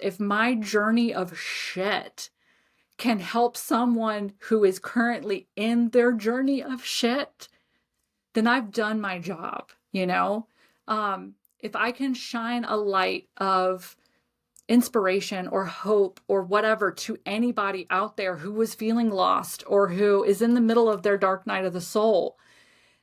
if my journey of shit can help someone who is currently in their journey of shit, then I've done my job, you know? If I can shine a light of inspiration or hope or whatever to anybody out there who was feeling lost or who is in the middle of their dark night of the soul,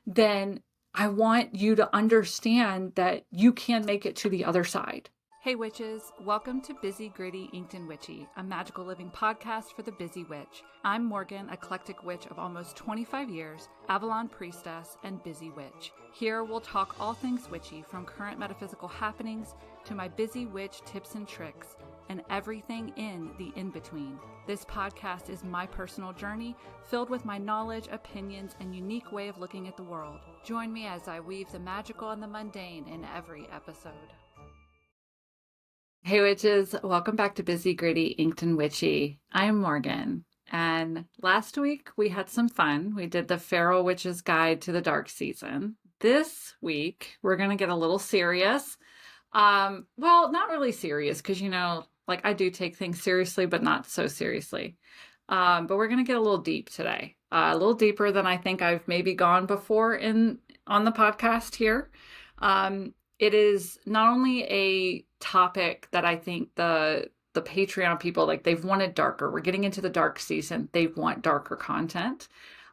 then I want you to understand that you can make it to the other side. Hey witches, welcome to Busy, Gritty, Inked and Witchy, a magical living podcast for the busy witch. I'm Morgan, eclectic witch of almost 25 years, Avalon priestess, and busy witch. Here we'll talk all things witchy, from current metaphysical happenings to my busy witch tips and tricks, and everything in the in-between. This podcast is my personal journey, filled with my knowledge, opinions, and unique way of looking at the world. Join me as I weave the magical and the mundane in every episode. Hey witches, welcome back to Busy, Gritty, Inked and Witchy. I'm Morgan, and last week we had some fun. We did the Feral Witch's Guide to the Dark Season. This week we're going to get a little serious. Well, not really serious, because like I do take things seriously, but not so seriously. But we're going to get a little deep today, a little deeper than I think I've maybe gone before on the podcast here. It is not only a topic that I think the Patreon people, like, they've wanted darker. We're getting into the dark season. They want darker content,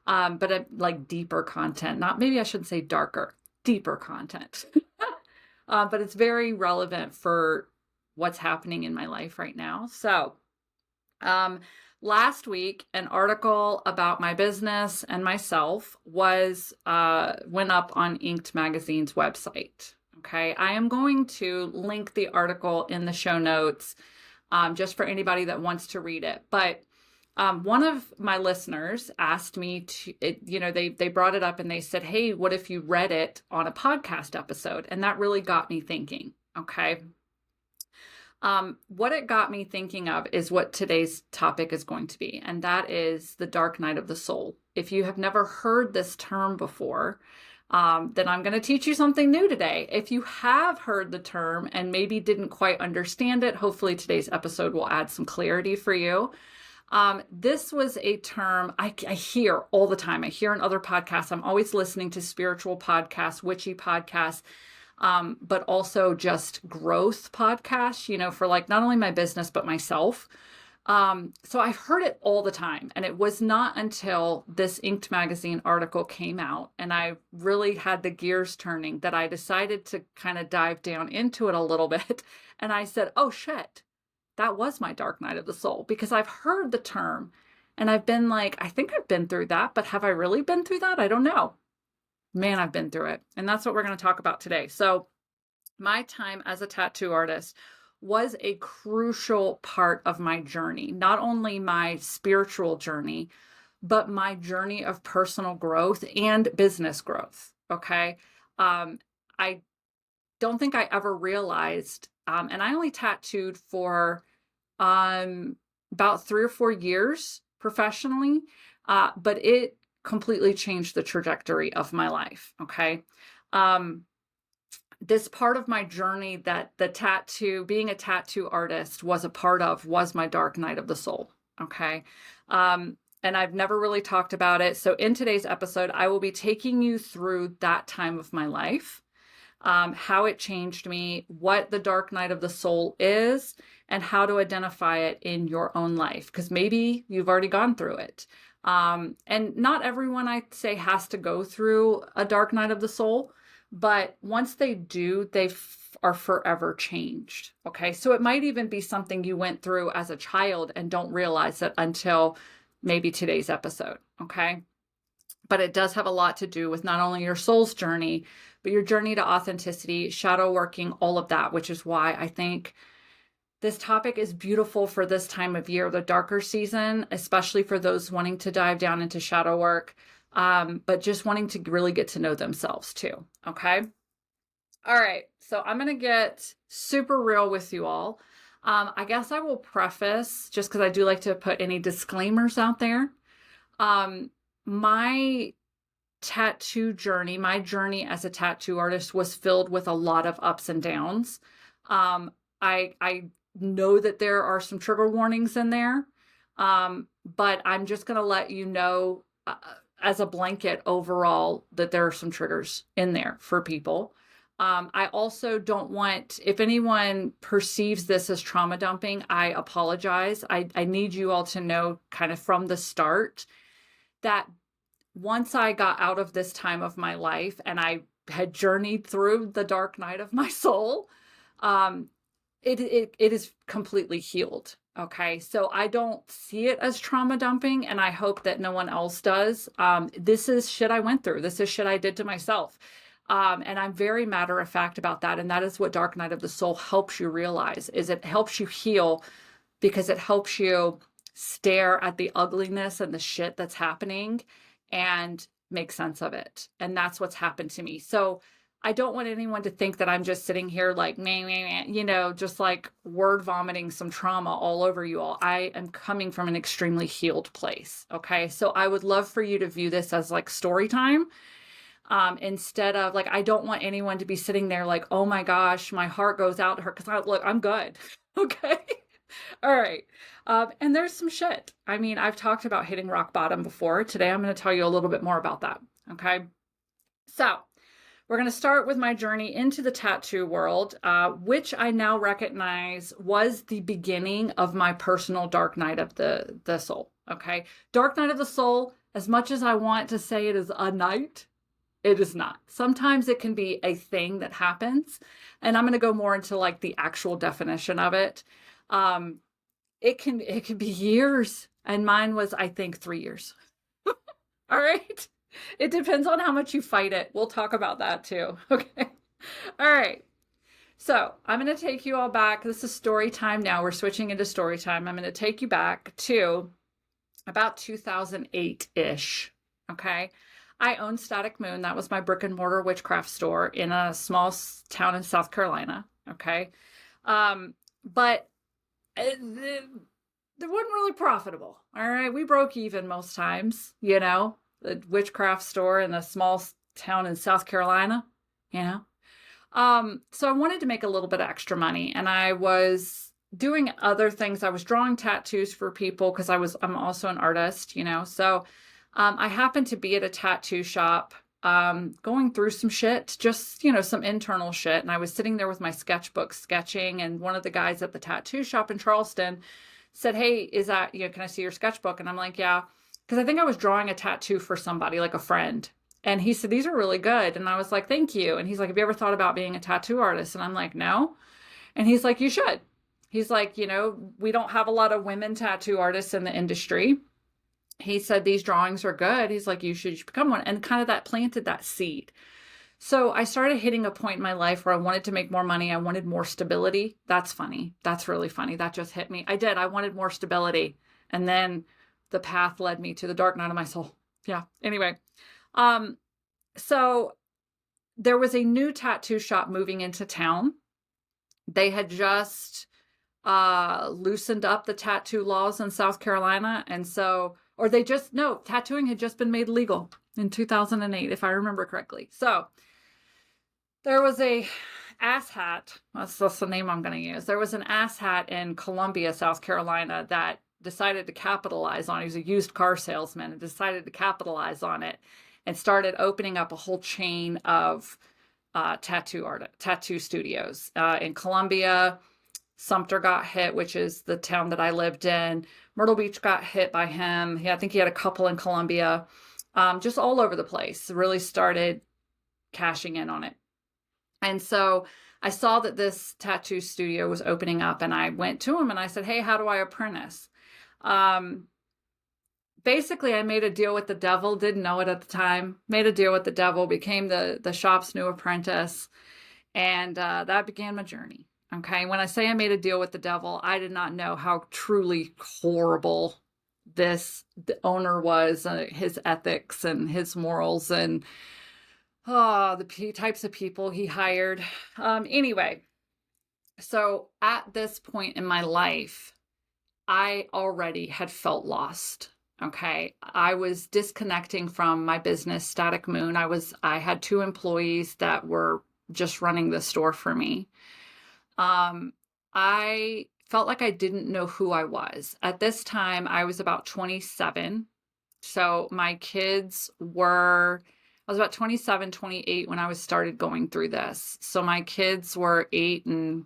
but like deeper content. Not, maybe I shouldn't say darker, deeper content. But it's very relevant for what's happening in my life right now. So, last week, an article about my business and myself went up on Inked Magazine's website. Okay, I am going to link the article in the show notes, just for anybody that wants to read it. But one of my listeners asked me they brought it up and they said, hey, what if you read it on a podcast episode? And that really got me thinking, okay? What it got me thinking of is what today's topic is going to be, and that is the dark night of the soul. If you have never heard this term before, then I'm going to teach you something new today. If you have heard the term and maybe didn't quite understand it, hopefully today's episode will add some clarity for you. This was a term I hear all the time. I hear in other podcasts. I'm always listening to spiritual podcasts, witchy podcasts, but also just growth podcasts, for like not only my business, but myself. So I've heard it all the time, and it was not until this Inked Magazine article came out and I really had the gears turning that I decided to kind of dive down into it a little bit. And I said, oh shit, that was my dark night of the soul, because I've heard the term and I've been like, I think I've been through that, but have I really been through that? I don't know. Man, I've been through it. And that's what we're going to talk about today. So my time as a tattoo artist was a crucial part of my journey, not only my spiritual journey, but my journey of personal growth and business growth. Okay. I don't think I ever realized, and I only tattooed for about 3 or 4 years professionally, but it completely changed the trajectory of my life. Okay. This part of my journey that being a tattoo artist was a part of, was my dark night of the soul. Okay. And I've never really talked about it. So in today's episode, I will be taking you through that time of my life, how it changed me, what the dark night of the soul is, and how to identify it in your own life. Because maybe you've already gone through it. And not everyone, I'd say, has to go through a dark night of the soul. But once they do, they are forever changed. Okay. So it might even be something you went through as a child and don't realize it until maybe today's episode. Okay. But it does have a lot to do with not only your soul's journey, but your journey to authenticity, shadow working, all of that, which is why I think this topic is beautiful for this time of year, the darker season, especially for those wanting to dive down into shadow work. But just wanting to really get to know themselves too. Okay. All right. So I'm going to get super real with you all. I guess I will preface, just because I do like to put any disclaimers out there. My tattoo journey, my journey as a tattoo artist was filled with a lot of ups and downs. I know that there are some trigger warnings in there. But I'm just going to let you know as a blanket overall that there are some triggers in there for people. I also don't want, if anyone perceives this as trauma dumping, I apologize. I need you all to know kind of from the start that once I got out of this time of my life and I had journeyed through the dark night of my soul, um, it is completely healed. Okay. So I don't see it as trauma dumping, and I hope that no one else does. This is shit I went through. This is shit I did to myself. And I'm very matter of fact about that. And that is what Dark Night of the Soul helps you realize, is it helps you heal because it helps you stare at the ugliness and the shit that's happening and make sense of it. And that's what's happened to me. So I don't want anyone to think that I'm just sitting here like, meh, meh, meh, you know, just like word vomiting some trauma all over you all. I am coming from an extremely healed place. Okay. So I would love for you to view this as like story time. Instead of like, I don't want anyone to be sitting there like, oh my gosh, my heart goes out to her. Cause look, I'm good. Okay. All right. And there's some shit. I mean, I've talked about hitting rock bottom before. Today, I'm going to tell you a little bit more about that. Okay. So we're going to start with my journey into the tattoo world, which I now recognize was the beginning of my personal dark night of the soul. Okay. Dark night of the soul, as much as I want to say it is a night, it is not. Sometimes it can be a thing that happens. And I'm going to go more into like the actual definition of it. It can be years. And mine was, I think, 3 years. All right. It depends on how much you fight it. We'll talk about that too. Okay. All right. So I'm going to take you all back. This is story time now. We're switching into story time. I'm going to take you back to about 2008-ish. Okay. I owned Static Moon. That was my brick and mortar witchcraft store in a small town in South Carolina. Okay. But it wasn't really profitable. All right. We broke even most times, you know, the witchcraft store in a small town in South Carolina, you know. So I wanted to make a little bit of extra money, and I was doing other things. I was drawing tattoos for people because I'm also an artist, you know. So I happened to be at a tattoo shop going through some shit, just, you know, some internal shit. And I was sitting there with my sketchbook sketching, and one of the guys at the tattoo shop in Charleston said, hey, is that, you know, can I see your sketchbook? And I'm like, yeah, because I think I was drawing a tattoo for somebody, like a friend. And he said, these are really good. And I was like, thank you. And he's like, have you ever thought about being a tattoo artist? And I'm like, no. And he's like, you should. He's like, you know, we don't have a lot of women tattoo artists in the industry. He said, these drawings are good. He's like, you should become one. And kind of that planted that seed. So I started hitting a point in my life where I wanted to make more money. I wanted more stability. That's funny. That's really funny. That just hit me. I wanted more stability. And then the path led me to the dark night of my soul. Yeah. Anyway. So there was a new tattoo shop moving into town. They had just loosened up the tattoo laws in South Carolina. And so, or they just, no, tattooing had just been made legal in 2008, if I remember correctly. So there was a asshat, that's the name I'm going to use. There was an asshat in Columbia, South Carolina that decided to capitalize on it. He was a used car salesman and decided to capitalize on it and started opening up a whole chain of tattoo studios. In Columbia, Sumter got hit, which is the town that I lived in. Myrtle Beach got hit by him. I think he had a couple in Columbia. Just all over the place. Really started cashing in on it. And so I saw that this tattoo studio was opening up, and I went to him and I said, hey, how do I apprentice? Basically, I made a deal with the devil, didn't know it at the time, made a deal with the devil, became the shop's new apprentice, and that began my journey. Okay, when I say I made a deal with the devil, I did not know how truly horrible the owner was, his ethics and his morals, and the types of people he hired. Anyway, so at this point in my life, I already had felt lost. Okay. I was disconnecting from my business, Static Moon. I had 2 employees that were just running the store for me. I felt like I didn't know who I was. At this time, I was about 27. So my kids were, I was about 27, 28 when I was started going through this. So my kids were 8 and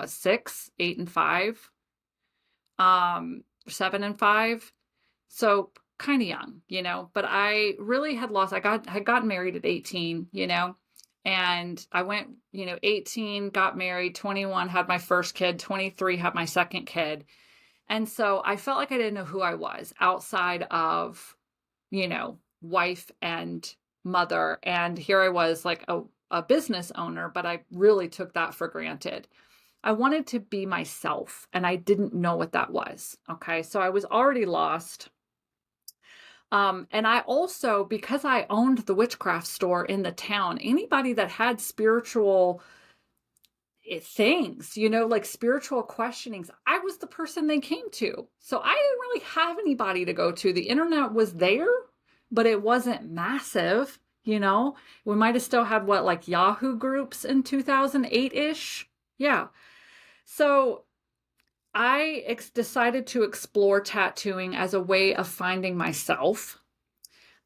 6, 8 and 5, 7 and 5. So kind of young, but I really had lost, had gotten married at 18, and I went, 18, got married, 21, had my first kid, 23, had my second kid. And so I felt like I didn't know who I was outside of, wife and mother. And here I was like a business owner, but I really took that for granted. I wanted to be myself and I didn't know what that was. Okay. So I was already lost. And I also, because I owned the witchcraft store in the town, anybody that had spiritual things, like spiritual questionings, I was the person they came to. So I didn't really have anybody to go to. The internet was there, but it wasn't massive. We might have still had like Yahoo groups in 2008-ish. Yeah. So I decided to explore tattooing as a way of finding myself.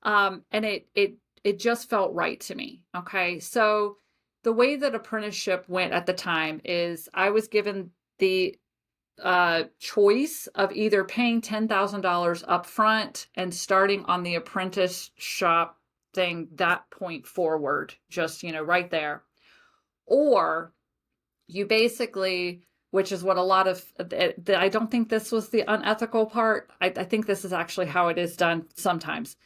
And it just felt right to me. Okay. So the way that apprenticeship went at the time is I was given the choice of either paying $10,000 up front and starting on the apprentice shop thing that point forward, just, right there. Or you basically, which is what a lot of, I don't think this was the unethical part. I think this is actually how it is done sometimes.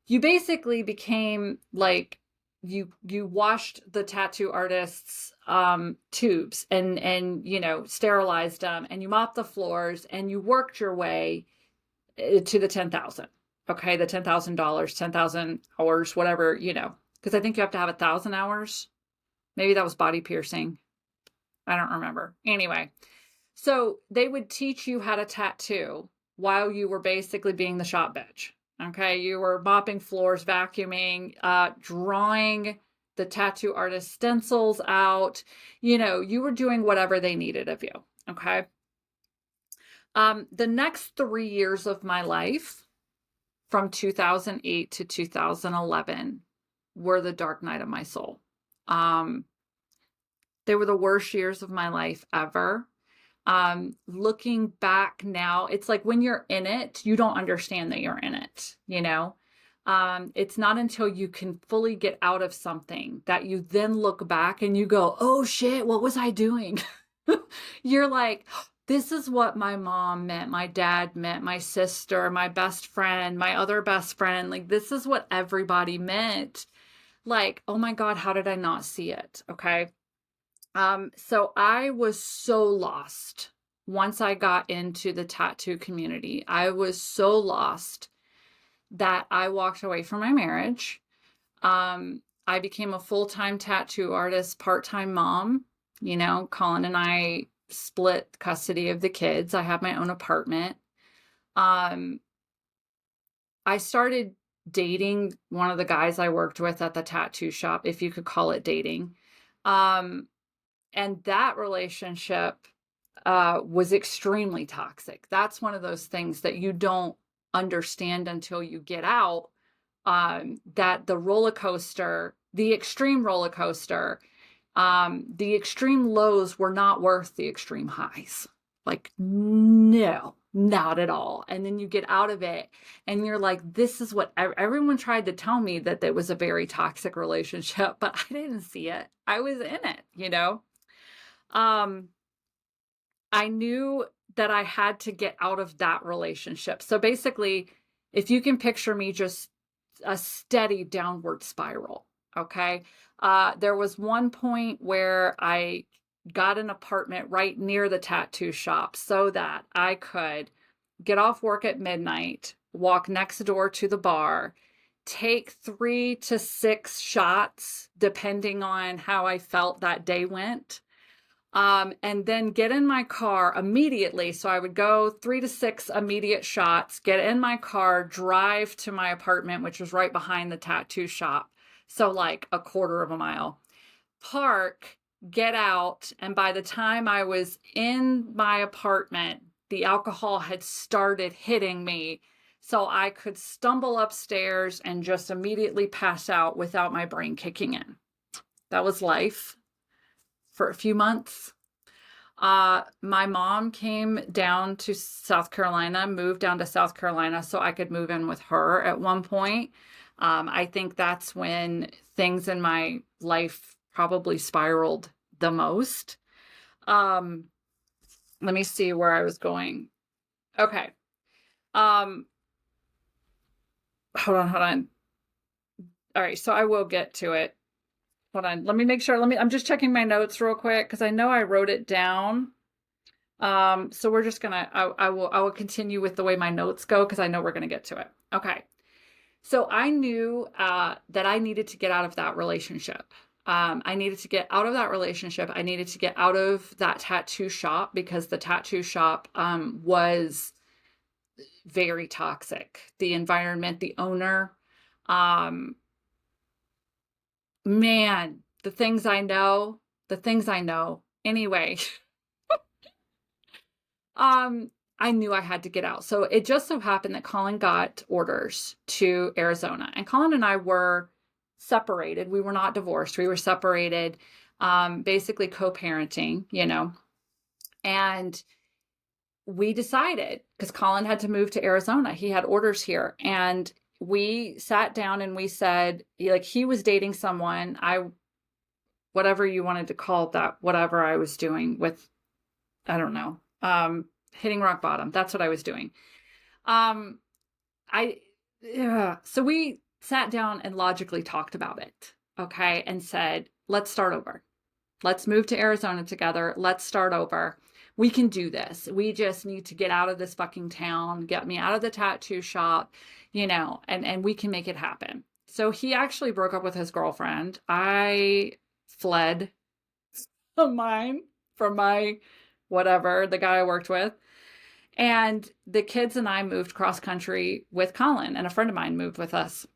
You basically became like, you washed the tattoo artist's tubes and sterilized them, and you mopped the floors and you worked your way to the 10,000. Okay, the $10,000, 10,000 hours, whatever, because I think you have to have 1,000 hours. Maybe that was body piercing. I don't remember. Anyway, so they would teach you how to tattoo while you were basically being the shop bitch. Okay, you were mopping floors, vacuuming, drawing the tattoo artist stencils out. You were doing whatever they needed of you. Okay. The next 3 years of my life, from 2008 to 2011, were the dark night of my soul. They were the worst years of my life ever. Looking back now, it's like when you're in it, you don't understand that you're in it, it's not until you can fully get out of something that you then look back and you go, oh shit, what was I doing? You're like, this is what my mom meant, my dad meant, my sister, my best friend, my other best friend. Like, this is what everybody meant. Like, oh my God, how did I not see it? Okay. So I was so lost once I got into the tattoo community. I was so lost that I walked away from my marriage. I became a full-time tattoo artist, part-time mom. Colin and I split custody of the kids. I have my own apartment. I started dating one of the guys I worked with at the tattoo shop, if you could call it dating. And that relationship was extremely toxic. That's one of those things that you don't understand until you get out, that the roller coaster, the extreme roller coaster, the extreme lows were not worth the extreme highs. Like, no, not at all. And then you get out of it and you're like, this is what everyone tried to tell me, that it was a very toxic relationship, but I didn't see it. I was in it, I knew that I had to get out of that relationship. So basically, if you can picture me, just a steady downward spiral. Okay. There was one point where I got an apartment right near the tattoo shop so that I could get off work at midnight, walk next door to the bar, take 3 to 6 shots, depending on how I felt that day went. And then get in my car immediately. So I would go 3 to 6 immediate shots, get in my car, drive to my apartment, which was right behind the tattoo shop. So like a quarter of a mile, park, get out. And by the time I was in my apartment, the alcohol had started hitting me. So I could stumble upstairs and just immediately pass out without my brain kicking in. That was life for a few months. My mom came down to South Carolina, moved down to South Carolina so I could move in with her at one point. I think that's when things in my life probably spiraled the most. Let me see where I was going. Okay. Um, hold on. All right, so I will get to it. Hold on. Let me make sure. I'm just checking my notes real quick because I know I wrote it down. So we're just gonna, I will continue with the way my notes go because I know we're gonna get to it. Okay. So I knew that I needed to get out of that relationship. I needed to get out of that relationship. I needed to get out of that tattoo shop because the tattoo shop was very toxic. The environment, the owner, um, man, the things I know, the things I know. Anyway, I knew I had to get out. So it just so happened that Colin got orders to Arizona, and Colin and I were separated. We were not divorced. We were separated, basically co-parenting, you know, and we decided because Colin had to move to Arizona. He had orders here, and we sat down and we said, like, he was dating someone. Whatever you wanted to call that, whatever I was doing with, I don't know, hitting rock bottom. That's what I was doing. Um, so we sat down and logically talked about it. Okay. And said, let's start over. Let's move to Arizona together. Let's start over. We can do this. We just need to get out of this fucking town, get me out of the tattoo shop, you know, and we can make it happen. So he actually broke up with his girlfriend. I fled from my whatever, the guy I worked with. And the kids and I moved cross country with Colin, and a friend of mine moved with us.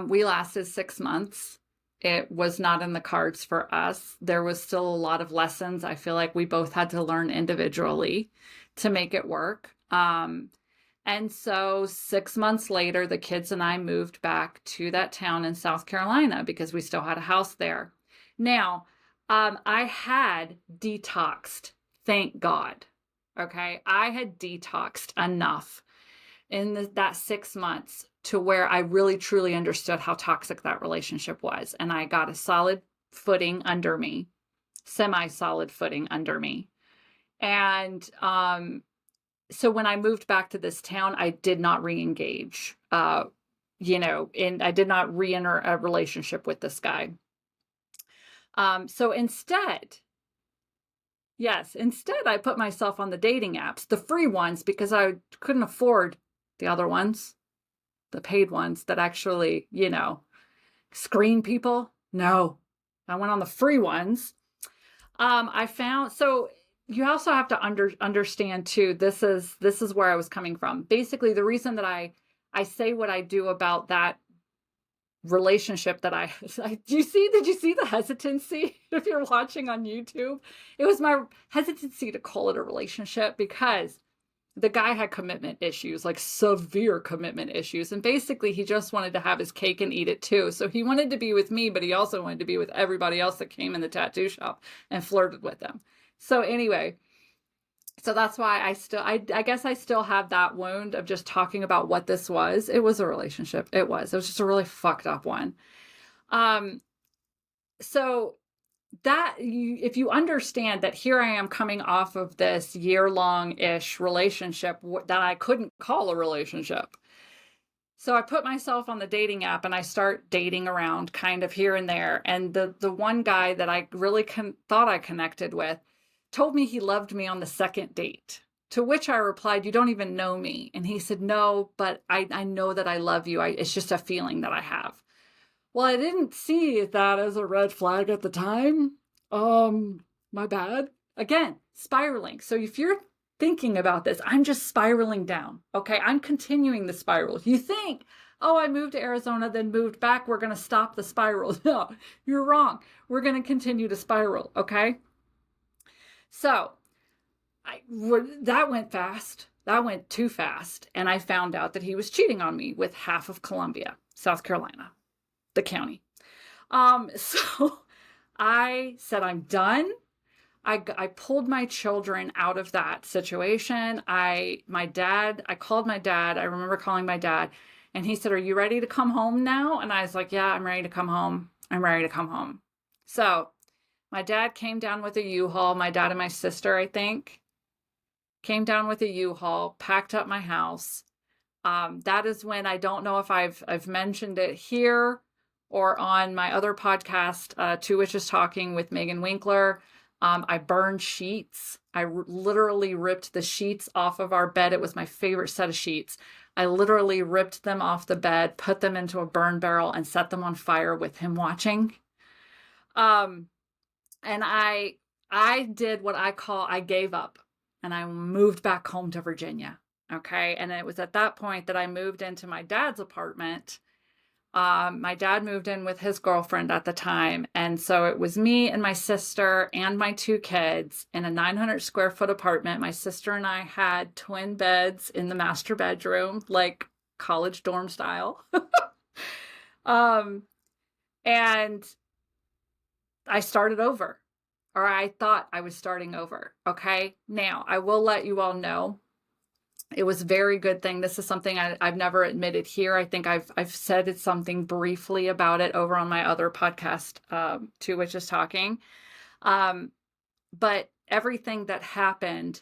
We lasted 6 months. It was not in the cards for us. There was still a lot of lessons I feel like we both had to learn individually to make it work. And so 6 months later, the kids and I moved back to that town in South Carolina because we still had a house there. Now, I had detoxed, thank God. Okay, I had detoxed enough in that 6 months to where I really truly understood how toxic that relationship was. And I got a solid footing under me, semi-solid footing under me. And so when I moved back to this town, I did not re-engage, you know, and I did not re-enter a relationship with this guy. So instead, I put myself on the dating apps, the free ones, because I couldn't afford the other ones, the paid ones that actually, you know, screen people. No, I went on the free ones. I found, so you also have to understand too, this is where I was coming from. Basically, the reason that I say what I do about that relationship that did you see the hesitancy if you're watching on YouTube? It was my hesitancy to call it a relationship because the guy had commitment issues, like severe commitment issues, and basically he just wanted to have his cake and eat it too. So he wanted to be with me, but he also wanted to be with everybody else that came in the tattoo shop and flirted with them. So anyway, so that's why I guess I still have that wound of just talking about what this was. It was a relationship. It was just a really fucked up one. So that if you understand that here I am coming off of this year-long-ish relationship that I couldn't call a relationship. So I put myself on the dating app and I start dating around kind of here and there. And the one guy that I really thought I connected with told me he loved me on the second date, to which I replied, "You don't even know me." And he said, "No, but I know that I love you. It's just a feeling that I have." Well, I didn't see that as a red flag at the time. My bad. Again, spiraling. So if you're thinking about this. I'm just spiraling down. Okay. I'm continuing the spiral. If you think, oh, I moved to Arizona, then moved back, we're going to stop the spiral. No, you're wrong. We're going to continue to spiral. Okay. So that went fast. That went too fast. And I found out that he was cheating on me with half of Columbia, South Carolina, the county. So I said, I'm done. I pulled my children out of that situation. I called my dad. I remember calling my dad, and he said, "Are you ready to come home now?" And I was like, "Yeah, I'm ready to come home. I'm ready to come home." So my dad came down with a U-Haul. My dad and my sister, I think, came down with a U-Haul, packed up my house. That is when, I don't know if I've mentioned it here or on my other podcast, Two Witches Talking with Megan Winkler. I burned sheets. I literally ripped the sheets off of our bed. It was my favorite set of sheets. I literally ripped them off the bed, put them into a burn barrel, and set them on fire with him watching. And I did what I gave up, and I moved back home to Virginia. Okay. And it was at that point that I moved into my dad's apartment. My dad moved in with his girlfriend at the time. And so it was me and my sister and my two kids in a 900 square foot apartment. My sister and I had twin beds in the master bedroom, like college dorm style. And I started over, or I thought I was starting over. Okay. Now I will let you all know, it was a very good thing. This is something I've never admitted here. I think I've said something briefly about it over on my other podcast, Two Witches Talking. But everything that happened,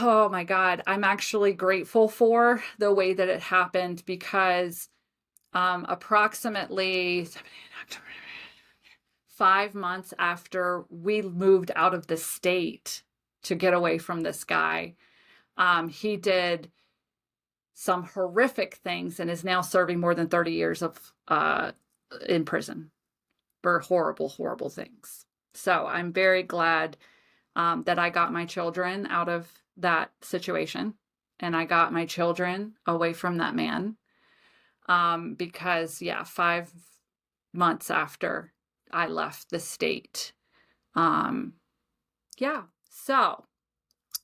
oh my God, I'm actually grateful for the way that it happened, because approximately 5 months after we moved out of the state to get away from this guy, he did some horrific things and is now serving more than 30 years of in prison for horrible, horrible things. So I'm very glad that I got my children out of that situation, and I got my children away from that man. Because 5 months after I left the state. So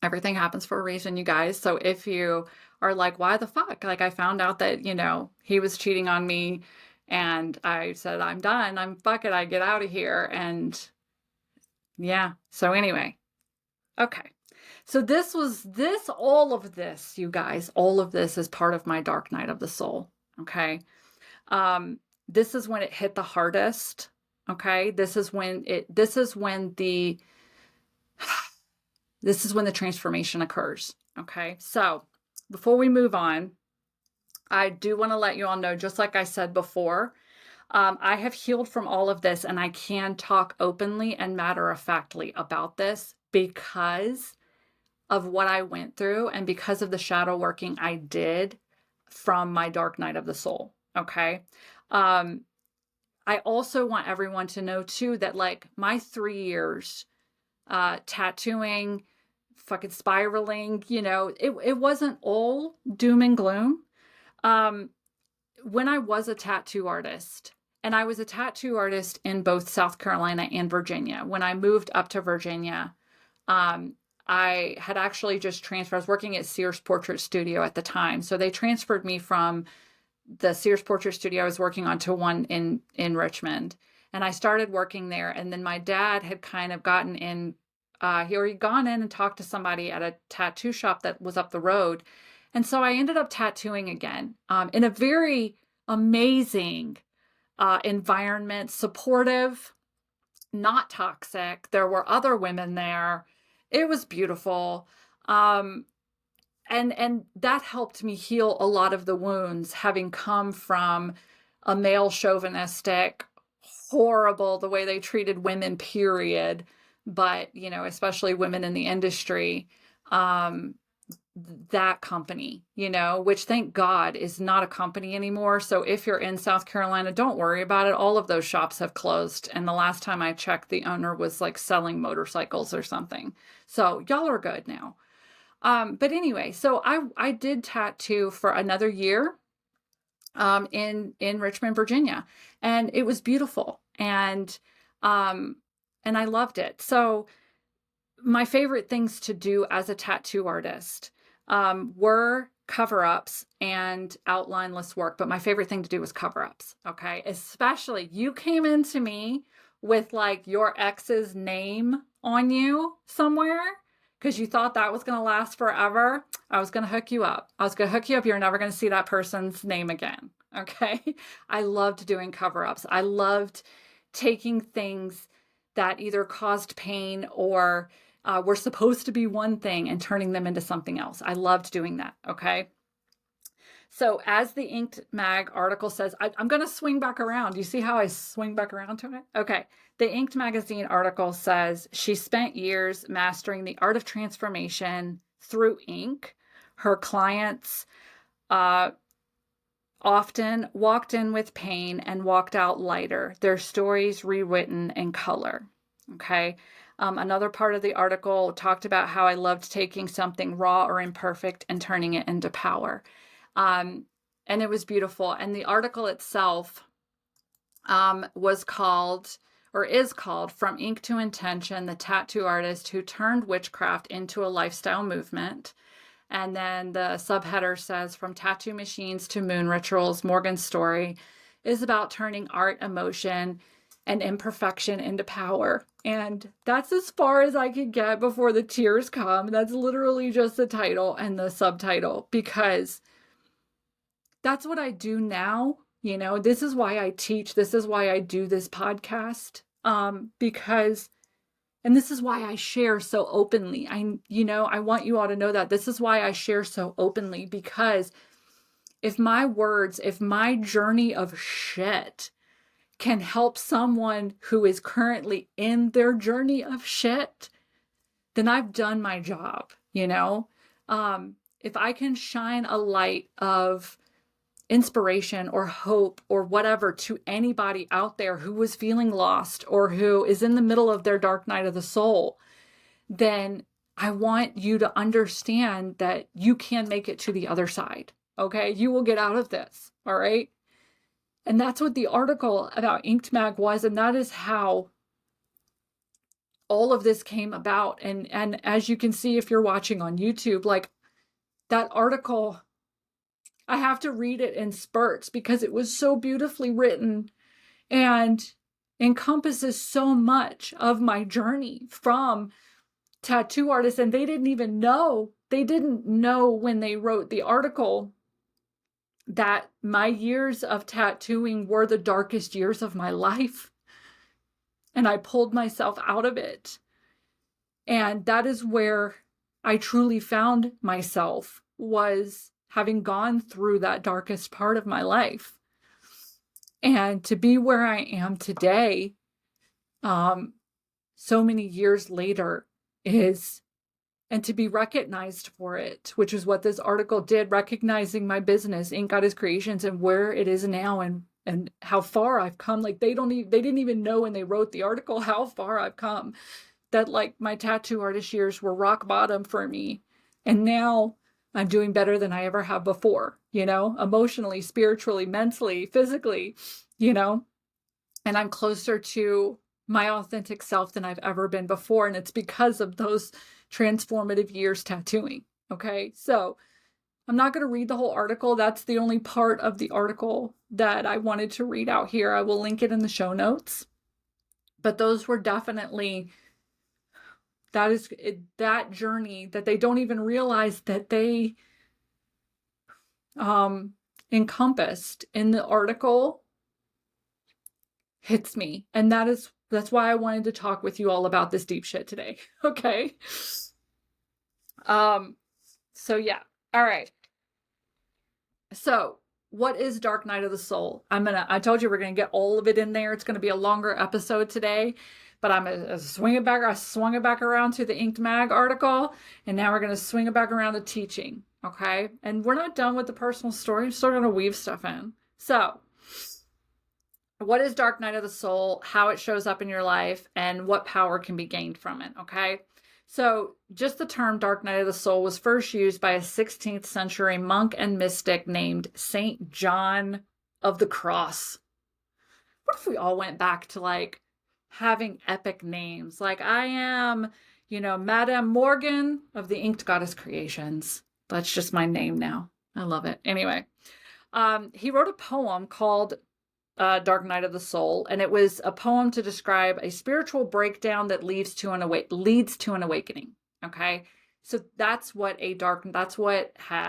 everything happens for a reason, you guys. So if you are like, why the fuck? Like, I found out that, he was cheating on me, and I said, I'm done. I get out of here. And so anyway, okay. So all of this, you guys, all of this is part of my dark night of the soul. Okay. This is when it hit the hardest. Okay. This is when the transformation occurs. Okay. So before we move on, I do want to let you all know, just like I said before, I have healed from all of this, and I can talk openly and matter-of-factly about this because of what I went through and because of the shadow working I did from my dark night of the soul. Okay. I also want everyone to know too, that like my 3 years, tattooing, fucking spiraling, it wasn't all doom and gloom. When I was a tattoo artist, and I was a tattoo artist in both South Carolina and Virginia, when I moved up to Virginia, I had actually just transferred. I was working at Sears Portrait Studio at the time. So they transferred me from the Sears Portrait Studio I was working on to one in Richmond. And I started working there. And then my dad had kind of gotten in, he already gone in and talked to somebody at a tattoo shop that was up the road. And so I ended up tattooing again, in a very amazing environment, supportive, not toxic. There were other women there. It was beautiful. And that helped me heal a lot of the wounds, having come from a male chauvinistic, horrible, the way they treated women, period. But, especially women in the industry, that company, which thank God is not a company anymore. So if you're in South Carolina, don't worry about it. All of those shops have closed. And the last time I checked, the owner was like selling motorcycles or something. So y'all are good now. But anyway, so I did tattoo for another year in Richmond, Virginia, and it was beautiful. And I loved it. So my favorite things to do as a tattoo artist were cover-ups and outlineless work, but my favorite thing to do was cover-ups, okay? Especially, you came into me with like your ex's name on you somewhere because you thought that was going to last forever. I was going to hook you up. I was going to hook you up. You're never going to see that person's name again, okay? I loved doing cover-ups. I loved taking things that either caused pain or were supposed to be one thing and turning them into something else. I loved doing that, okay? So as the Inked Mag article says, I'm going to swing back around. You see how I swing back around to it? Okay. The Inked Magazine article says she spent years mastering the art of transformation through ink. Her clients often walked in with pain and walked out lighter, their stories rewritten in color. Okay. Another part of the article talked about how I loved taking something raw or imperfect and turning it into power. And it was beautiful. And the article itself was called, or is called, From Ink to Intention, the Tattoo Artist Who Turned Witchcraft into a Lifestyle Movement. And then the subheader says, From Tattoo Machines to Moon Rituals, Morgan's story is about turning art, emotion, and imperfection into power. And that's as far as I could get before the tears come. That's literally just the title and the subtitle, because that's what I do now. This is why I teach. This is why I do this podcast. Because, and this is why I share so openly. I want you all to know that this is why I share so openly, because if my words, if my journey of shit can help someone who is currently in their journey of shit, then I've done my job, If I can shine a light of inspiration or hope or whatever to anybody out there who was feeling lost or who is in the middle of their dark night of the soul, then I want you to understand that you can make it to the other side, okay? You will get out of this, all right? And that's what the article about Inked Mag was, and that is how all of this came about. And as you can see, if you're watching on YouTube, like that article, I have to read it in spurts because it was so beautifully written and encompasses so much of my journey from tattoo artists. And they didn't know when they wrote the article that my years of tattooing were the darkest years of my life. And I pulled myself out of it. And that is where I truly found myself, was having gone through that darkest part of my life. And to be where I am today, so many years later, and to be recognized for it, which is what this article did, recognizing my business, Ink Goddess Creations, and where it is now, and how far I've come. Like they didn't even know when they wrote the article how far I've come. That like my tattoo artist years were rock bottom for me, and now I'm doing better than I ever have before. Emotionally, spiritually, mentally, physically, and I'm closer to my authentic self than I've ever been before. And it's because of those transformative years tattooing. Okay. So I'm not going to read the whole article. That's the only part of the article that I wanted to read out here. I will link it in the show notes. But those were definitely, that journey that they don't even realize that they encompassed in the article hits me. And that's why I wanted to talk with you all about this deep shit today. Okay. So yeah. All right. So what is Dark Night of the Soul? I told you we're going to get all of it in there. It's going to be a longer episode today, But I'm gonna swing it back. I swung it back around to the Inked Mag article, and now we're going to swing it back around to teaching. Okay. And we're not done with the personal story. I'm still going to weave stuff in. So, what is Dark Night of the Soul, how it shows up in your life, and what power can be gained from it. Okay. So, just the term Dark Night of the Soul was first used by a 16th century monk and mystic named Saint John of the Cross. What if we all went back to like having epic names? Like, I am, Madame Morgan of the Inked Goddess Creations. That's just my name now. I love it. Anyway, he wrote a poem called Dark Night of the Soul, and it was a poem to describe a spiritual breakdown that leads to an awakening. Okay, so that's what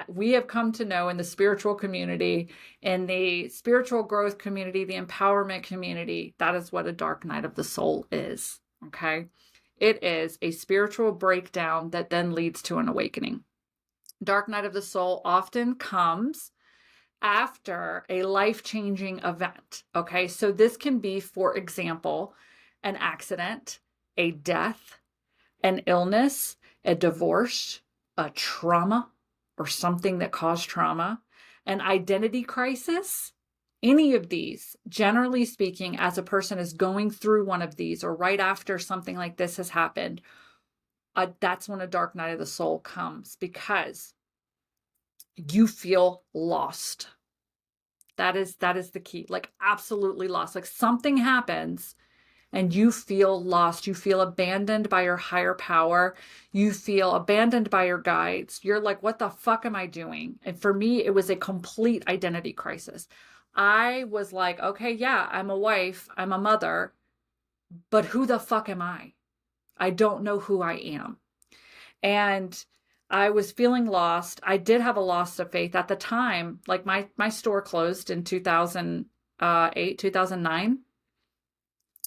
we have come to know in the spiritual community, in the spiritual growth community, the empowerment community. That is what a dark night of the soul is. Okay, it is a spiritual breakdown that then leads to an awakening. Dark night of the soul often comes after a life-changing event. Okay, so this can be, for example, an accident, a death, an illness, a divorce, a trauma, or something that caused trauma, an identity crisis. Any of these, generally speaking, as a person is going through one of these, or right after something like this has happened, that's when a dark night of the soul comes, because you feel lost. That is the key. Like, absolutely lost. Like, something happens and you feel lost. You feel abandoned by your higher power. You feel abandoned by your guides. You're like, what the fuck am I doing? And for me, it was a complete identity crisis. I was like, okay, yeah, I'm a wife, I'm a mother, but who the fuck am I? I don't know who I am. And I was feeling lost. I did have a loss of faith at the time. Like, my store closed in 2008, 2009.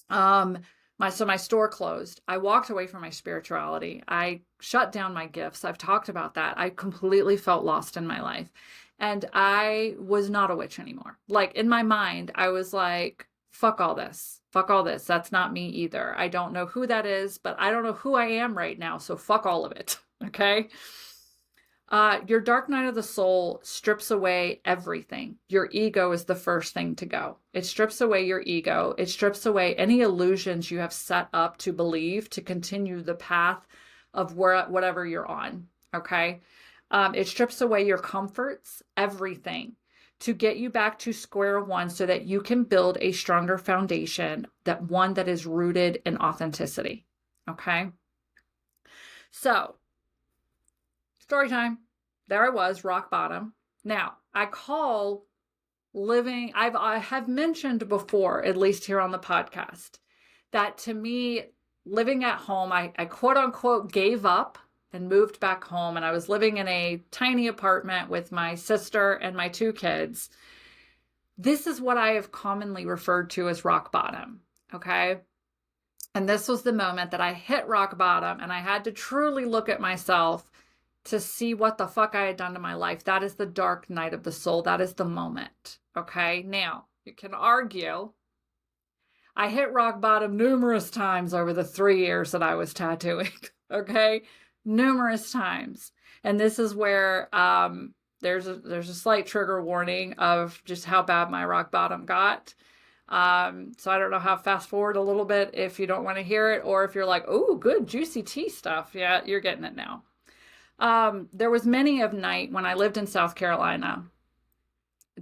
My store closed. I walked away from my spirituality. I shut down my gifts. I've talked about that. I completely felt lost in my life. And I was not a witch anymore. Like, in my mind, I was like, fuck all this. Fuck all this. That's not me either. I don't know who that is, but I don't know who I am right now. So fuck all of it. Okay. Your dark night of the soul strips away everything. Your ego is the first thing to go. It strips away your ego. It strips away any illusions you have set up to believe to continue the path of whatever you're on. Okay. It strips away your comforts, everything, to get you back to square one so that you can build a stronger foundation, one that is rooted in authenticity. Okay. So, story time. There I was, rock bottom. Now, I have mentioned before, at least here on the podcast, that to me, living at home, I quote unquote gave up and moved back home. And I was living in a tiny apartment with my sister and my 2 kids. This is what I have commonly referred to as rock bottom. Okay. And this was the moment that I hit rock bottom, and I had to truly look at myself to see what the fuck I had done to my life. That is the dark night of the soul. That is the moment. Okay. Now, you can argue I hit rock bottom numerous times over the 3 years that I was tattooing. Okay. Numerous times. And this is where there's a slight trigger warning of just how bad my rock bottom got. So I don't know how, fast forward a little bit if you don't want to hear it, or if you're like, oh, good juicy tea stuff. Yeah, you're getting it now. There was many of night when I lived in South Carolina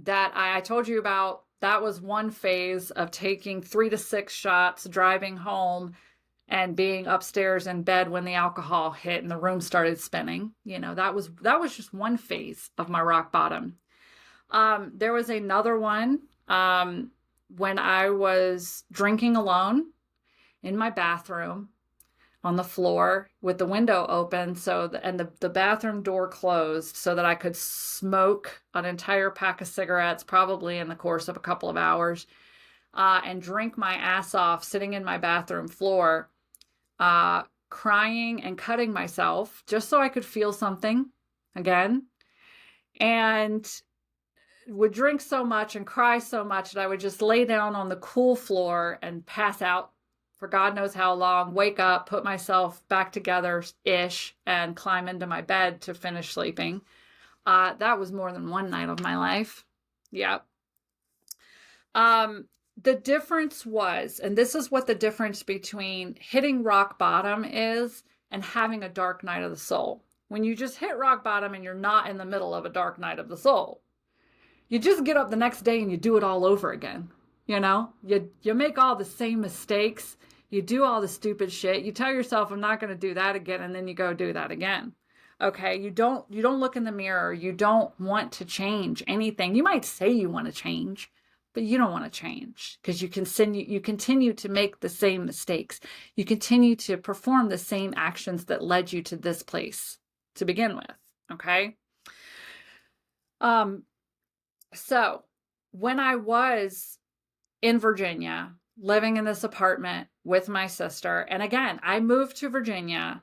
that I told you about. That was one phase of taking 3 to 6 shots, driving home, and being upstairs in bed when the alcohol hit and the room started spinning. That was just one phase of my rock bottom. There was another one, when I was drinking alone in my bathroom on the floor with the window open, and the bathroom door closed so that I could smoke an entire pack of cigarettes, probably in the course of a couple of hours, and drink my ass off sitting in my bathroom floor, crying and cutting myself just so I could feel something again. And would drink so much and cry so much that I would just lay down on the cool floor and pass out for God knows how long, wake up, put myself back together-ish, and climb into my bed to finish sleeping. That was more than one night of my life. Yep. The difference was, and this is what the difference between hitting rock bottom is and having a dark night of the soul. When you just hit rock bottom and you're not in the middle of a dark night of the soul, you just get up the next day and you do it all over again. You know, you make all the same mistakes. You do all the stupid shit. You tell yourself, I'm not going to do that again. And then you go do that again. Okay. You don't look in the mirror. You don't want to change anything. You might say you want to change, but you don't want to change because you continue to make the same mistakes. You continue to perform the same actions that led you to this place to begin with. Okay. So when I was in Virginia, living in this apartment with my sister, and again, I moved to Virginia,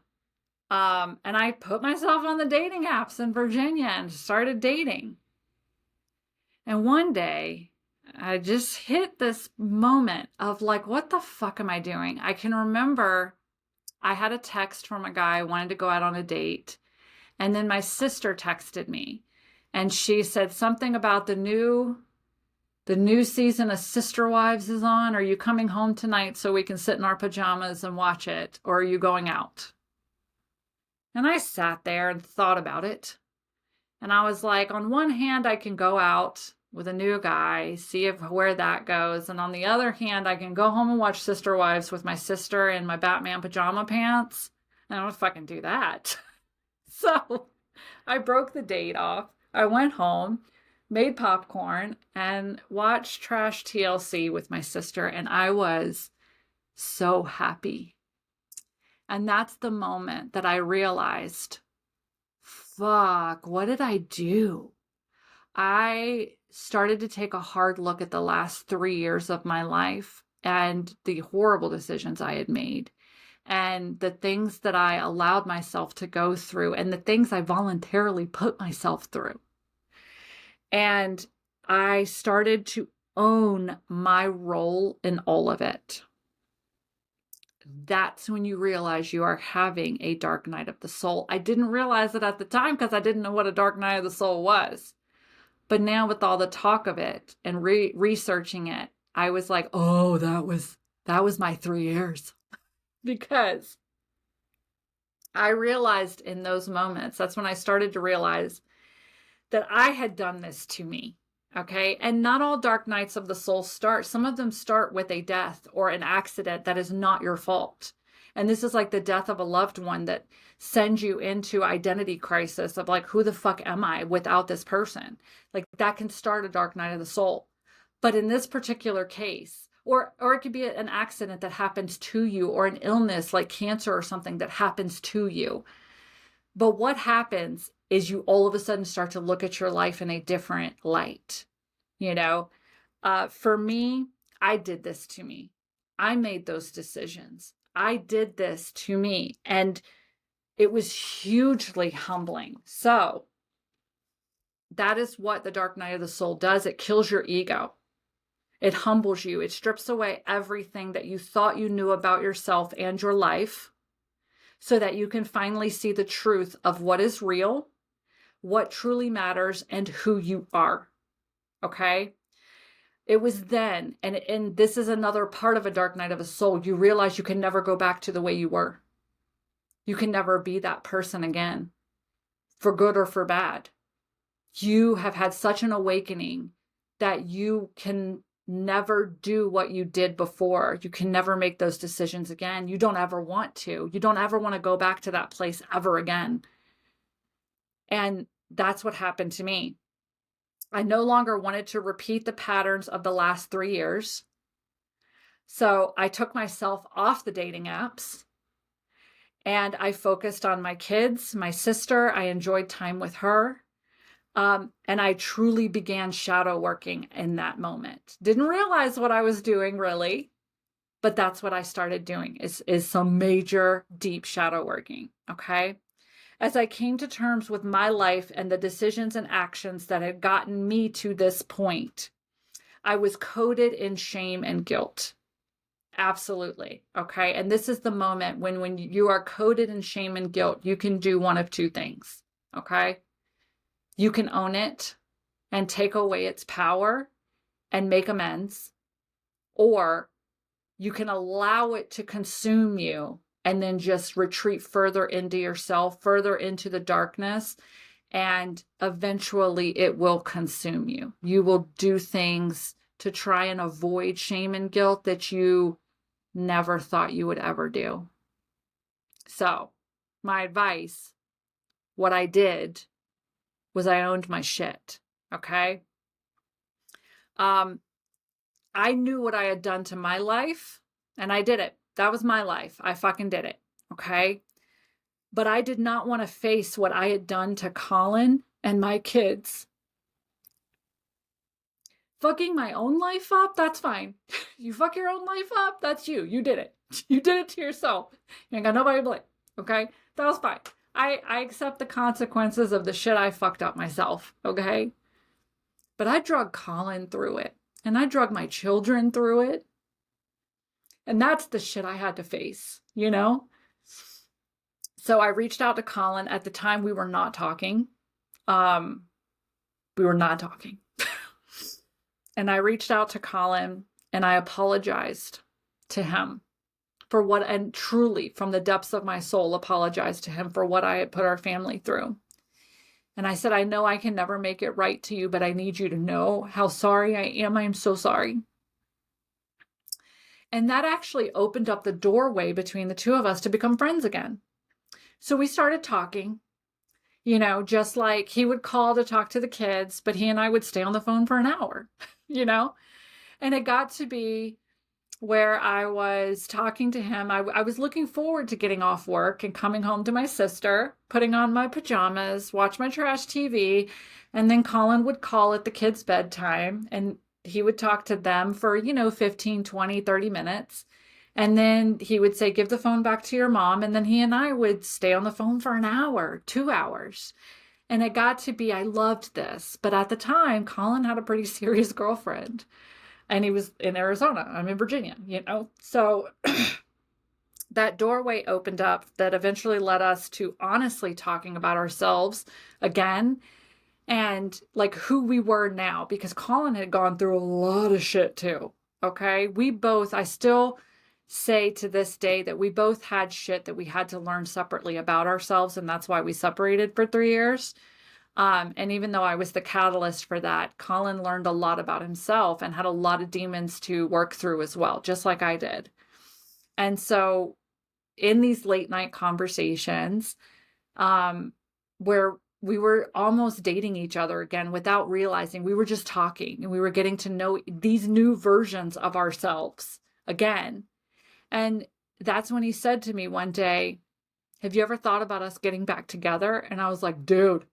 and I put myself on the dating apps in Virginia and started dating. And one day, I just hit this moment of like, what the fuck am I doing? I can remember I had a text from a guy who wanted to go out on a date. And then my sister texted me and she said something about the new season of Sister Wives is on. Are you coming home tonight so we can sit in our pajamas and watch it? Or are you going out? And I sat there and thought about it. And I was like, on one hand, I can go out with a new guy, see where that goes. And on the other hand, I can go home and watch Sister Wives with my sister in my Batman pajama pants. And I don't fucking do that. So I broke the date off. I went home, made popcorn, and watched trash TLC with my sister. And I was so happy. And that's the moment that I realized, fuck, what did I do? I started to take a hard look at the last 3 years of my life and the horrible decisions I had made and the things that I allowed myself to go through and the things I voluntarily put myself through. And I started to own my role in all of it. That's when you realize you are having a dark night of the soul. I didn't realize it at the time because I didn't know what a dark night of the soul was. But now with all the talk of it and researching it, I was like, oh, that was my 3 years. Because I realized in those moments, that's when I started to realize that I had done this to me. Okay. And not all dark nights of the soul start. Some of them start with a death or an accident that is not your fault. And this is like the death of a loved one that sends you into identity crisis of like, who the fuck am I without this person? Like that can start a dark night of the soul. But in this particular case, or it could be an accident that happens to you or an illness like cancer or something that happens to you. But what happens is you all of a sudden start to look at your life in a different light. You know, for me, I did this to me. I made those decisions. I did this to me. And it was hugely humbling. So that is what the dark night of the soul does. It kills your ego. It humbles you. It strips away everything that you thought you knew about yourself and your life so that you can finally see the truth of what is real, what truly matters, and who you are. Okay? It was then, and this is another part of a dark night of the soul, you realize you can never go back to the way you were. You can never be that person again, for good or for bad. You have had such an awakening that you can never do what you did before. You can never make those decisions again. You don't ever want to. You don't ever want to go back to that place ever again. And that's what happened to me. I no longer wanted to repeat the patterns of the last 3 years. So I took myself off the dating apps and I focused on my kids, my sister. I enjoyed time with her. And I truly began shadow working in that moment. Didn't realize what I was doing really, but that's what I started doing is some major deep shadow working. Okay. As I came to terms with my life and the decisions and actions that had gotten me to this point, I was coated in shame and guilt. Absolutely. Okay. And this is the moment when you are coated in shame and guilt, you can do one of two things. Okay. You can own it and take away its power and make amends, or you can allow it to consume you and then just retreat further into yourself, further into the darkness, and eventually it will consume you. You will do things to try and avoid shame and guilt that you never thought you would ever do. So, my advice, what I did was I owned my shit. Okay. I knew what I had done to my life and I did it. That was my life. I fucking did it. Okay. But I did not want to face what I had done to Colin and my kids. Fucking my own life up, that's fine. You fuck your own life up, that's you. You did it. You did it to yourself. You ain't got nobody to blame. Okay? That was fine. I accept the consequences of the shit I fucked up myself. Okay? But I drug Colin through it. And I drug my children through it. And that's the shit I had to face, you know? So I reached out to Colin. At the time, we were not talking. We were not talking. And I reached out to Colin and I apologized to him for what, and truly from the depths of my soul, apologized to him for what I had put our family through. And I said, I know I can never make it right to you, but I need you to know how sorry I am. I am so sorry. And that actually opened up the doorway between the two of us to become friends again. So we started talking, you know, just like he would call to talk to the kids, but he and I would stay on the phone for an hour, you know? And it got to be where I was talking to him. I was looking forward to getting off work and coming home to my sister, putting on my pajamas, watch my trash TV, and then Colin would call at the kids' bedtime and he would talk to them for, 15, 20, 30 minutes. And then he would say, give the phone back to your mom. And then he and I would stay on the phone for an hour, 2 hours. And it got to be, I loved this. But at the time, Colin had a pretty serious girlfriend. And he was in Arizona. I'm in Virginia, So that doorway opened up that eventually led us to honestly talking about ourselves again and like who we were now, because Colin had gone through a lot of shit too. Okay. I still say to this day that we both had shit that we had to learn separately about ourselves. And that's why we separated for 3 years. And even though I was the catalyst for that, Colin learned a lot about himself and had a lot of demons to work through as well, just like I did. And so in these late night conversations, where we were almost dating each other again without realizing, we were just talking and we were getting to know these new versions of ourselves again. And that's when he said to me one day, have you ever thought about us getting back together? And I was like, dude,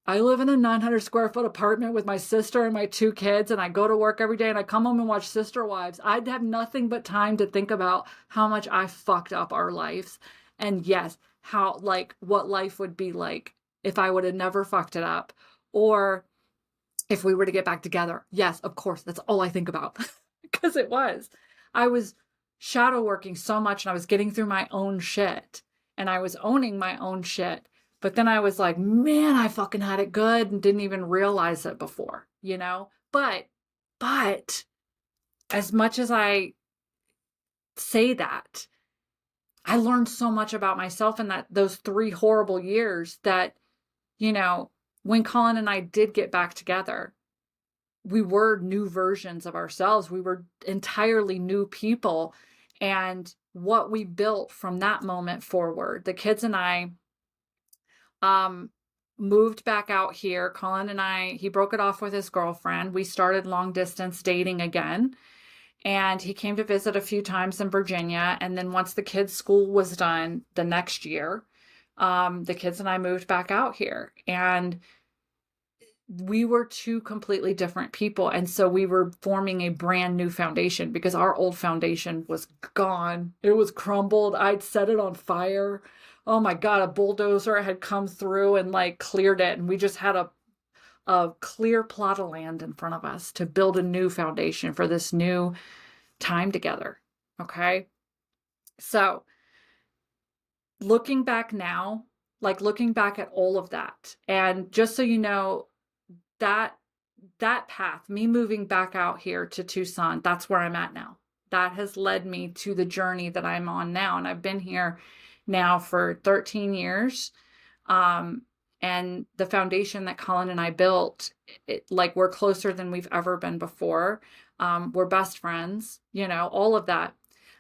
I live in a 900 square foot apartment with my sister and my 2 kids, and I go to work every day and I come home and watch Sister Wives. I'd have nothing but time to think about how much I fucked up our lives. And yes, what life would be like if I would have never fucked it up, or if we were to get back together. Yes, of course, that's all I think about. Because I was shadow working so much and I was getting through my own shit and I was owning my own shit. But then I was like, man, I fucking had it good and didn't even realize it before, But as much as I say that, I learned so much about myself in those 3 horrible years that, when Colin and I did get back together, we were new versions of ourselves. We were entirely new people. And what we built from that moment forward, the kids and I, moved back out here. Colin and he broke it off with his girlfriend. We started long distance dating again. And he came to visit a few times in Virginia. And then once the kids' school was done the next year, the kids and I moved back out here. And we were 2 completely different people. And so we were forming a brand new foundation because our old foundation was gone. It was crumbled. I'd set it on fire. Oh my God, a bulldozer had come through and cleared it. And we just had a clear plot of land in front of us to build a new foundation for this new time together. Okay. So looking back now, like looking back at all of that, and just so you know, that that path, me moving back out here to Tucson, that's where I'm at now. That has led me to the journey that I'm on now. And I've been here now for 13 years. Um, and the foundation that Colin and I built, like we're closer than we've ever been before. We're best friends, you know, all of that.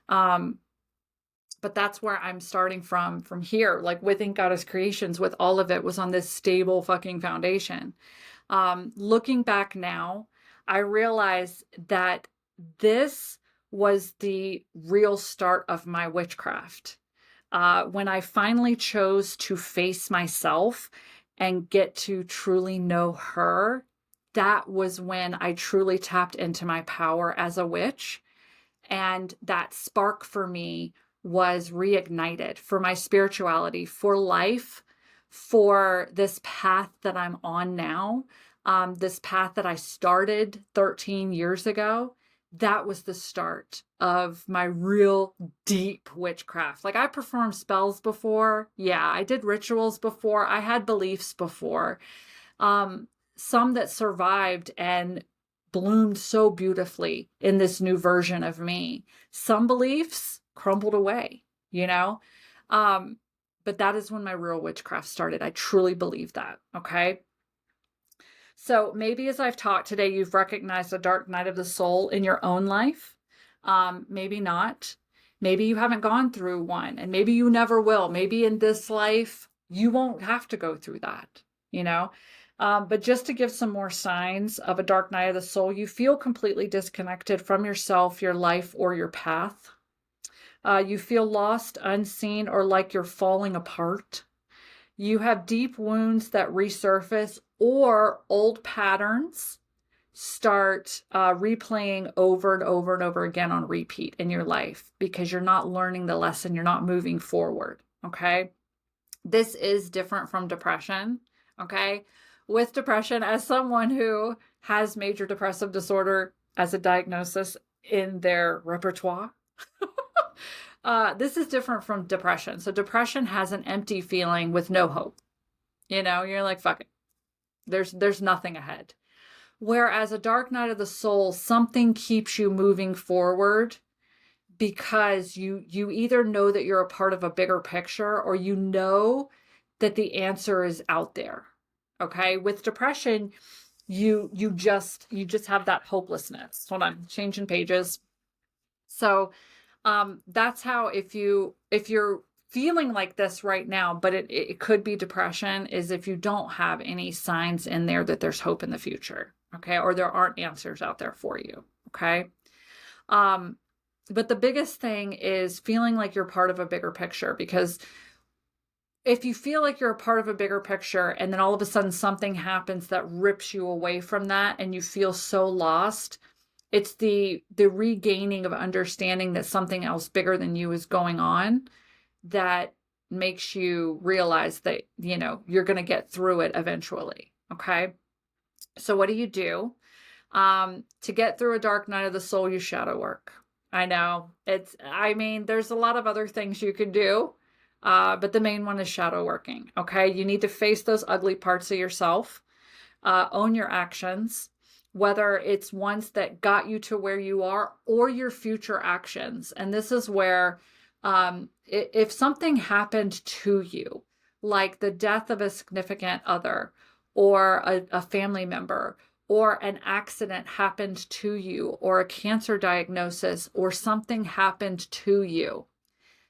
Um, but that's where I'm starting from here, like within Goddess Creations, with all of it was on this stable fucking foundation. Looking back now, I realize that this was the real start of my witchcraft. When I finally chose to face myself and get to truly know her, that was when I truly tapped into my power as a witch. And that spark for me was reignited for my spirituality, for life, for this path that I'm on now, this path that I started 13 years ago. That was the start of my real deep witchcraft. Like I performed spells before. Yeah, I did rituals before. I had beliefs before. Um, some that survived and bloomed so beautifully in this new version of me. Some beliefs crumbled away, you know? Um, but that is when my real witchcraft started. I truly believe that. Okay. So maybe as I've talked today, you've recognized a dark night of the soul in your own life. Maybe not. Maybe you haven't gone through one, and maybe you never will. Maybe in this life, you won't have to go through that, you know? But just to give some more signs of a dark night of the soul, you feel completely disconnected from yourself, your life, or your path. You feel lost, unseen, or like you're falling apart. You have deep wounds that resurface, or old patterns start replaying over and over and over again on repeat in your life because you're not learning the lesson, you're not moving forward. Okay. This is different from depression. Okay. With depression, as someone who has major depressive disorder as a diagnosis in their repertoire, this is different from depression. So depression has an empty feeling with no hope. You know, you're like, fuck it. There's nothing ahead. Whereas a dark night of the soul, something keeps you moving forward because you either know that you're a part of a bigger picture or you know that the answer is out there. Okay? With depression, you just have that hopelessness. Hold on, changing pages. So that's how if you're feeling like this right now, but it could be depression, is if you don't have any signs in there that there's hope in the future, okay, or there aren't answers out there for you, okay. But the biggest thing is feeling like you're part of a bigger picture, because if you feel like you're a part of a bigger picture and then all of a sudden something happens that rips you away from that and you feel so lost, it's the regaining of understanding that something else bigger than you is going on that makes you realize that, you know, you're going to get through it eventually. Okay. So what do you do? To get through a dark night of the soul, you shadow work. I know I mean, there's a lot of other things you could do. But the main one is shadow working. Okay. You need to face those ugly parts of yourself, own your actions, whether it's ones that got you to where you are or your future actions. And this is where, if something happened to you, like the death of a significant other or a family member, or an accident happened to you, or a cancer diagnosis, or something happened to you,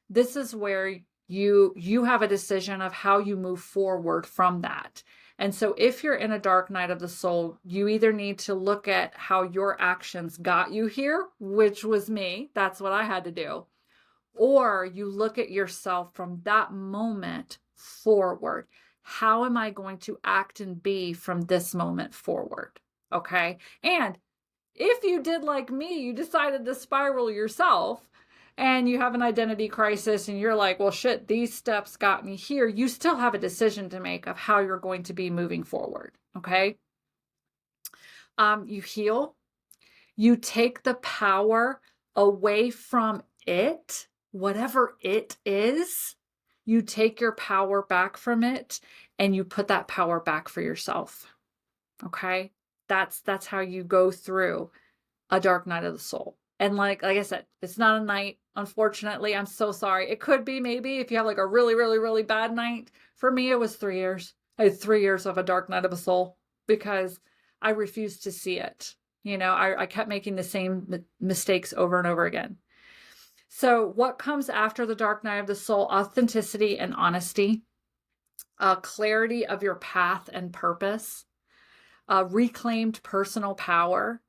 this is where you have a decision of how you move forward from that. And so if you're in a dark night of the soul, you either need to look at how your actions got you here, which was me, that's what I had to do, or you look at yourself from that moment forward. How am I going to act and be from this moment forward? Okay. And if you did like me, you decided to spiral yourself and you have an identity crisis and you're like, well, shit, these steps got me here, you still have a decision to make of how you're going to be moving forward. Okay. You heal, you take the power away from it, whatever it is, you take your power back from it and you put that power back for yourself. Okay? That's how you go through a dark night of the soul. And like I said, it's not a night. Unfortunately, I'm so sorry. It could be maybe if you have like a really, really, really bad night. For me, it was 3 years. I had 3 years of a dark night of the soul because I refused to see it. I kept making the same mistakes over and over again. So what comes after the dark night of the soul? Authenticity and honesty, clarity of your path and purpose, reclaimed personal power,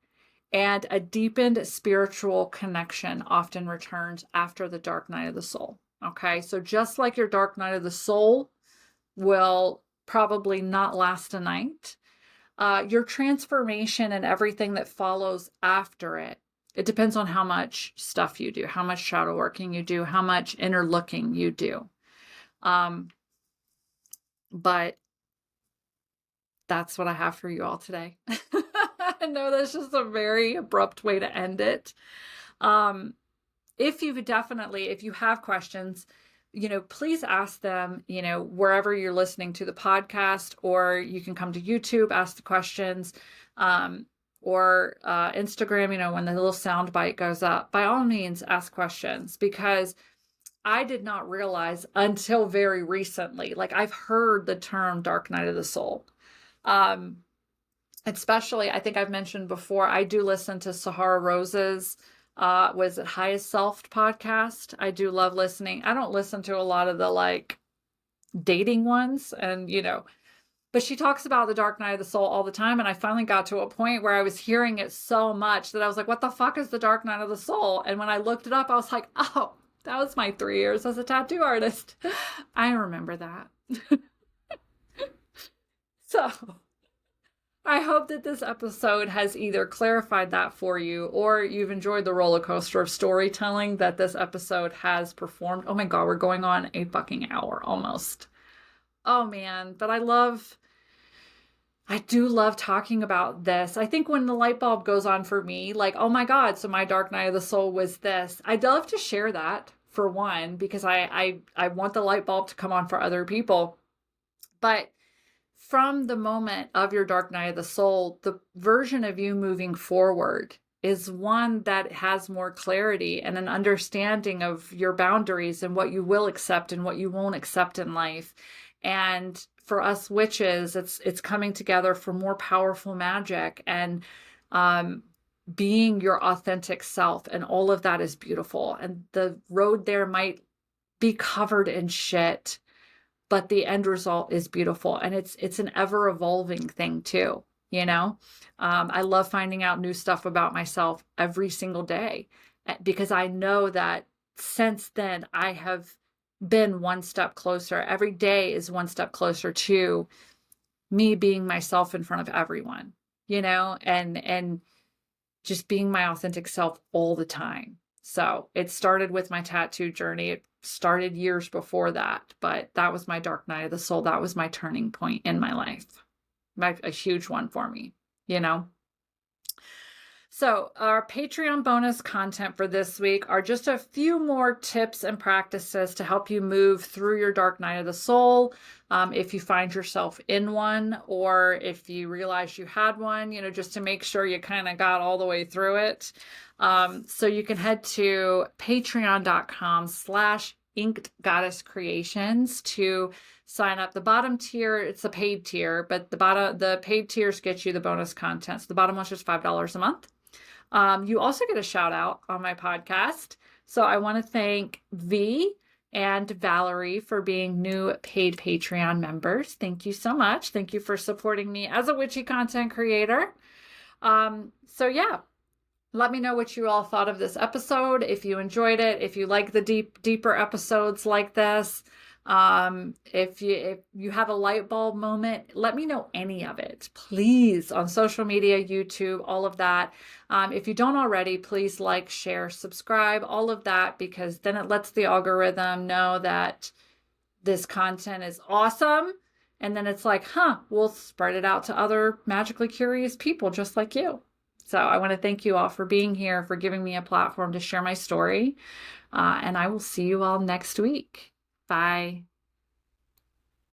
and a deepened spiritual connection often returns after the dark night of the soul. Okay, so just like your dark night of the soul will probably not last a night, your transformation and everything that follows after it, it depends on how much stuff you do, how much shadow working you do, how much inner looking you do. But that's what I have for you all today. I know that's just a very abrupt way to end it. If you have questions, please ask them, wherever you're listening to the podcast, or you can come to YouTube, ask the questions, or Instagram, when the little sound bite goes up, by all means, ask questions, because I did not realize until very recently, like I've heard the term dark night of the soul. Especially, I think I've mentioned before, I do listen to Sahara Rose's, was it Highest Self podcast? I do love listening. I don't listen to a lot of the like dating ones and, but she talks about the dark night of the soul all the time. And I finally got to a point where I was hearing it so much that I was like, what the fuck is the dark night of the soul? And when I looked it up, I was like, oh, that was my 3 years as a tattoo artist. I remember that. So I hope that this episode has either clarified that for you, or you've enjoyed the roller coaster of storytelling that this episode has performed. Oh my God, we're going on a fucking hour almost. Oh man, but I do love talking about this. I think when the light bulb goes on for me, like, oh my God, so my dark night of the soul was this. I'd love to share that, for one, because I want the light bulb to come on for other people. But from the moment of your dark night of the soul, the version of you moving forward is one that has more clarity and an understanding of your boundaries and what you will accept and what you won't accept in life. And for us witches, it's coming together for more powerful magic and being your authentic self. And all of that is beautiful. And the road there might be covered in shit, but the end result is beautiful. And it's an ever evolving thing too. I love finding out new stuff about myself every single day, because I know that since then I have been one step closer. Every day is one step closer to me being myself in front of everyone, and just being my authentic self all the time. So it started with my tattoo journey. It started years before that, but that was my dark night of the soul. That was my turning point in my life. A huge one for me, So our Patreon bonus content for this week are just a few more tips and practices to help you move through your dark night of the soul. If you find yourself in one, or if you realize you had one, just to make sure you kind of got all the way through it. So you can head to patreon.com/inkedgoddesscreations to sign up. The bottom tier, it's a paid tier, but the paid tiers get you the bonus content. So the bottom one's just $5 a month. You also get a shout out on my podcast. So I want to thank V and Valerie for being new paid Patreon members. Thank you so much. Thank you for supporting me as a witchy content creator. So yeah, let me know what you all thought of this episode. If you enjoyed it, if you like the deeper episodes like this, if you had a light bulb moment, let me know any of it, please, on social media, YouTube, all of that. If you don't already, please like, share, subscribe, all of that, because then it lets the algorithm know that this content is awesome. And then it's like, we'll spread it out to other magically curious people just like you. So I want to thank you all for being here, for giving me a platform to share my story. And I will see you all next week. Bye.